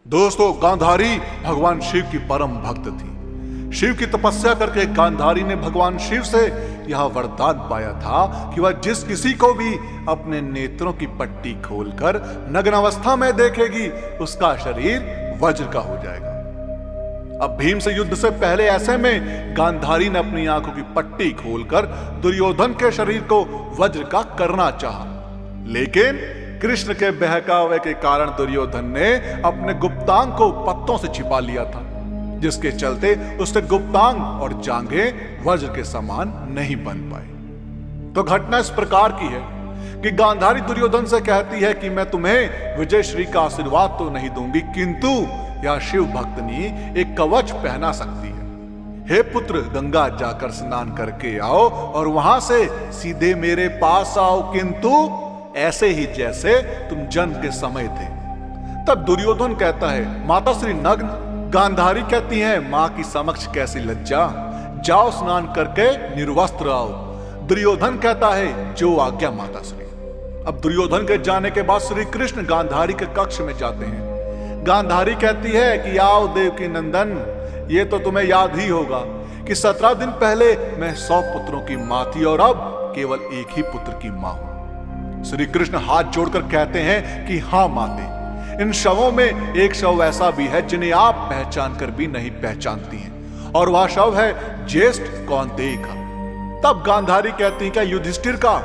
दोस्तों, गांधारी भगवान शिव की परम भक्त थी। शिव की तपस्या करके गांधारी ने भगवान शिव से यह वरदान पाया था कि वह जिस किसी को भी अपने नेत्रों की पट्टी खोलकर नग्न अवस्था में देखेगी, उसका शरीर वज्र का हो जाएगा। अब भीम से युद्ध से पहले ऐसे में गांधारी ने अपनी आंखों की पट्टी खोलकर दुर्योधन के शरीर को वज्र का करना चाहा, लेकिन कृष्ण के बहकावे के कारण दुर्योधन ने अपने गुप्तांग को पत्तों से छिपा लिया था, जिसके चलते उसके गुप्तांग और जांघें वज्र के समान नहीं बन पाए। तो घटना इस प्रकार की है कि गांधारी दुर्योधन से कहती है कि मैं तुम्हें विजय श्री का आशीर्वाद तो नहीं दूंगी, किंतु यह शिव भक्तनी एक कवच पहना सकती है। हे पुत्र, गंगा जाकर स्नान करके आओ और वहां से सीधे मेरे पास आओ, किंतु ऐसे ही जैसे तुम जन्म के समय थे। तब दुर्योधन कहता है, माता श्री नग्न। गांधारी कहती है, मां की समक्ष कैसी लज्जा, जाओ स्नान करके निर्वस्त्र आओ। दुर्योधन कहता है, जो आज्ञा माता श्री। अब दुर्योधन के जाने के बाद श्री कृष्ण गांधारी के कक्ष में जाते हैं। गांधारी कहती है कि आओ देवकी नंदन, ये तो तुम्हें याद ही होगा कि 17 दिन पहले मैं 100 पुत्रों की मां थी और अब केवल एक ही पुत्र की मां हूं। श्री कृष्ण हाथ जोड़कर कहते हैं कि हां माते, इन शवों में एक शव ऐसा भी है जिन्हें आप पहचान कर भी नहीं पहचानती हैं, और वह शव है ज्येष्ठ कौन्तेय का। तब गांधारी कहती है, क्या युधिष्ठिर का?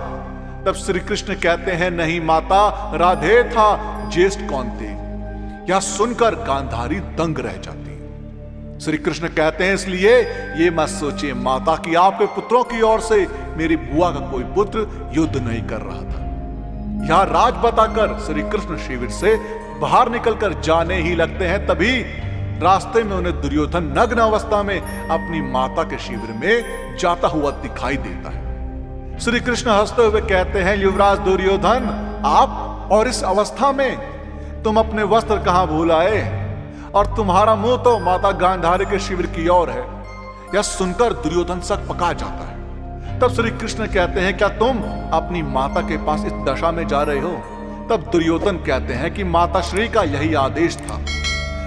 तब श्री कृष्ण कहते हैं, नहीं माता, राधे था ज्येष्ठ कौन्तेय। यह सुनकर गांधारी दंग रह जाती है। श्री कृष्ण कहते हैं, इसलिए ये मत सोचिए माता कि आपके पुत्रों की ओर से मेरी बुआ का कोई पुत्र युद्ध नहीं कर रहा था। यह राज बताकर श्री कृष्ण शिविर से बाहर निकलकर जाने ही लगते हैं, तभी रास्ते में उन्हें दुर्योधन नग्न अवस्था में अपनी माता के शिविर में जाता हुआ दिखाई देता है। श्री कृष्ण हंसते हुए कहते हैं, युवराज दुर्योधन, आप और इस अवस्था में तुम अपने वस्त्र कहां भूल आए, और तुम्हारा मुंह तो माता गांधारी के शिविर की ओर है। यह सुनकर दुर्योधन सक पका जाता है। तब श्री कृष्ण कहते हैं, क्या तुम अपनी माता के पास इस दशा में जा रहे हो? तब दुर्योधन कहते हैं कि माता श्री का यही आदेश था।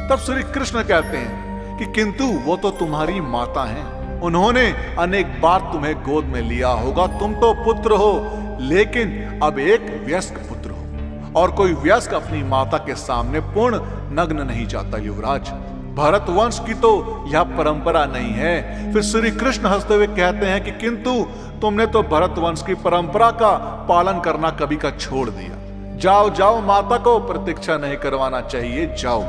तब श्री कृष्ण कहते हैं कि किंतु वो तो तुम्हारी माता हैं, उन्होंने अनेक बार तुम्हें गोद में लिया होगा, तुम तो पुत्र हो, लेकिन अब एक वयस्क पुत्र हो, और कोई वयस्क अपनी माता के सामने पूर्ण नग्न नहीं जाता। युवराज, भरत वंश की तो यह परंपरा नहीं है। फिर श्री कृष्ण हंसते हुए कहते हैं कि किंतु तुमने तो भरत वंश की परंपरा का पालन करना कभी का छोड़ दिया। जाओ जाओ, माता को प्रतीक्षा नहीं करवाना चाहिए, जाओ।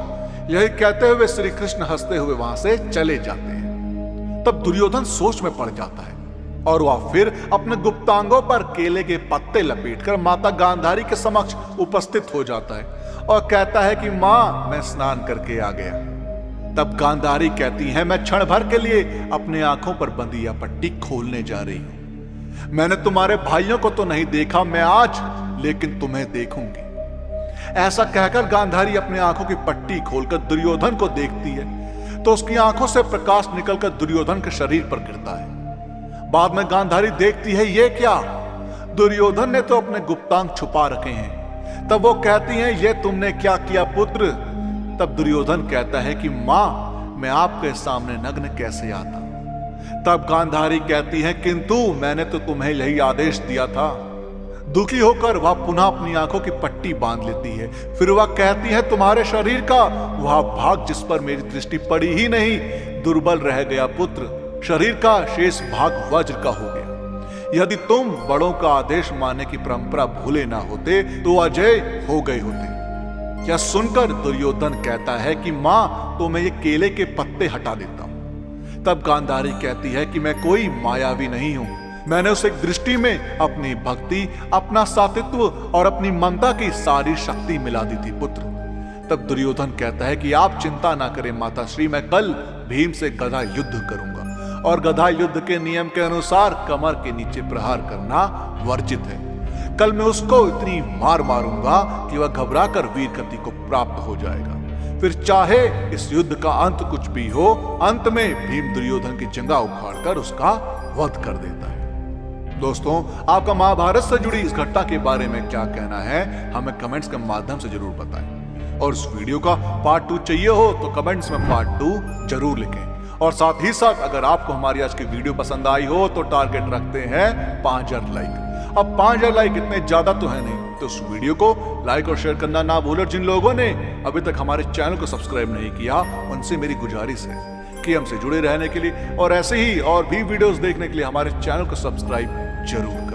यही कहते हुए श्री कृष्ण हंसते हुए वहां से चले जाते हैं। तब दुर्योधन सोच में पड़ जाता है और वह फिर अपने गुप्तांगों पर केले के पत्ते लपेटकर माता गांधारी के समक्ष उपस्थित हो जाता है और कहता है कि मां, मैं स्नान करके आ गया। तब गांधारी कहती है, मैं क्षण भर के लिए अपने आंखों पर बंधी यह पट्टी खोलने जा रही हूं। मैंने तुम्हारे भाइयों को तो नहीं देखा मैं आज, लेकिन तुम्हें देखूंगी। ऐसा कहकर गांधारी अपने आंखों की पट्टी खोलकर दुर्योधन को देखती है, तो उसकी आंखों से प्रकाश निकलकर दुर्योधन के शरीर पर गिरता है। बाद में गांधारी देखती है, ये क्या? दुर्योधन ने तो अपने गुप्तांग छुपा रखे हैं। तब वो कहती है, ये तुमने क्या किया पुत्र? तब दुर्योधन कहता है कि मां, मैं आपके सामने नग्न कैसे आता? तब गांधारी कहती है, किंतु मैंने तो तुम्हें यही आदेश दिया था। दुखी होकर वह पुनः अपनी आंखों की पट्टी बांध लेती है। फिर वह कहती है, तुम्हारे शरीर का वह भाग जिस पर मेरी दृष्टि पड़ी ही नहीं, दुर्बल रह गया पुत्र। शरीर का शेष भाग वज्र का हो गया। यदि तुम बड़ों का आदेश मानने की परंपरा भूले ना होते तो अजय हो गए होते। यह सुनकर दुर्योधन कहता है कि मां, तो मैं ये केले के पत्ते हटा देता हूं। तब गांधारी कहती है कि मैं कोई मायावी नहीं हूं, मैंने उस एक दृष्टि में अपनी भक्ति, अपना सातित्व और अपनी ममता की सारी शक्ति मिला दी थी पुत्र। तब दुर्योधन कहता है कि आप चिंता ना करें माता श्री, मैं कल भीम से गदा युद्ध करूंगा, और गदा युद्ध के नियम के अनुसार कमर के नीचे प्रहार करना वर्जित है। कल मैं उसको इतनी मार मारूंगा कि वह घबराकर वीर गति को प्राप्त हो जाएगा। फिर चाहे इस युद्ध का अंत कुछ भी हो, अंत में भीम दुर्योधन की जंगा उखाड़कर उसका वध कर देता है। दोस्तों, आपका महाभारत से जुड़ी इस घटना के बारे में क्या कहना है, हमें कमेंट्स के माध्यम से जरूर बताएं। और इस वीडियो का पार्ट 2 चाहिए हो तो कमेंट्स में पार्ट 2 जरूर लिखें। और साथ ही साथ अगर आपको हमारी आज की वीडियो पसंद आई हो तो टारगेट रखते हैं 5000 लाइक। अब 5000 लाइक इतने ज्यादा तो है नहीं, तो इस वीडियो को लाइक और शेयर करना ना भूलो। जिन लोगों ने अभी तक हमारे चैनल को सब्सक्राइब नहीं किया उनसे मेरी गुजारिश है कि हमसे जुड़े रहने के लिए और ऐसे ही और भी वीडियोस देखने के लिए हमारे चैनल को सब्सक्राइब जरूर करें।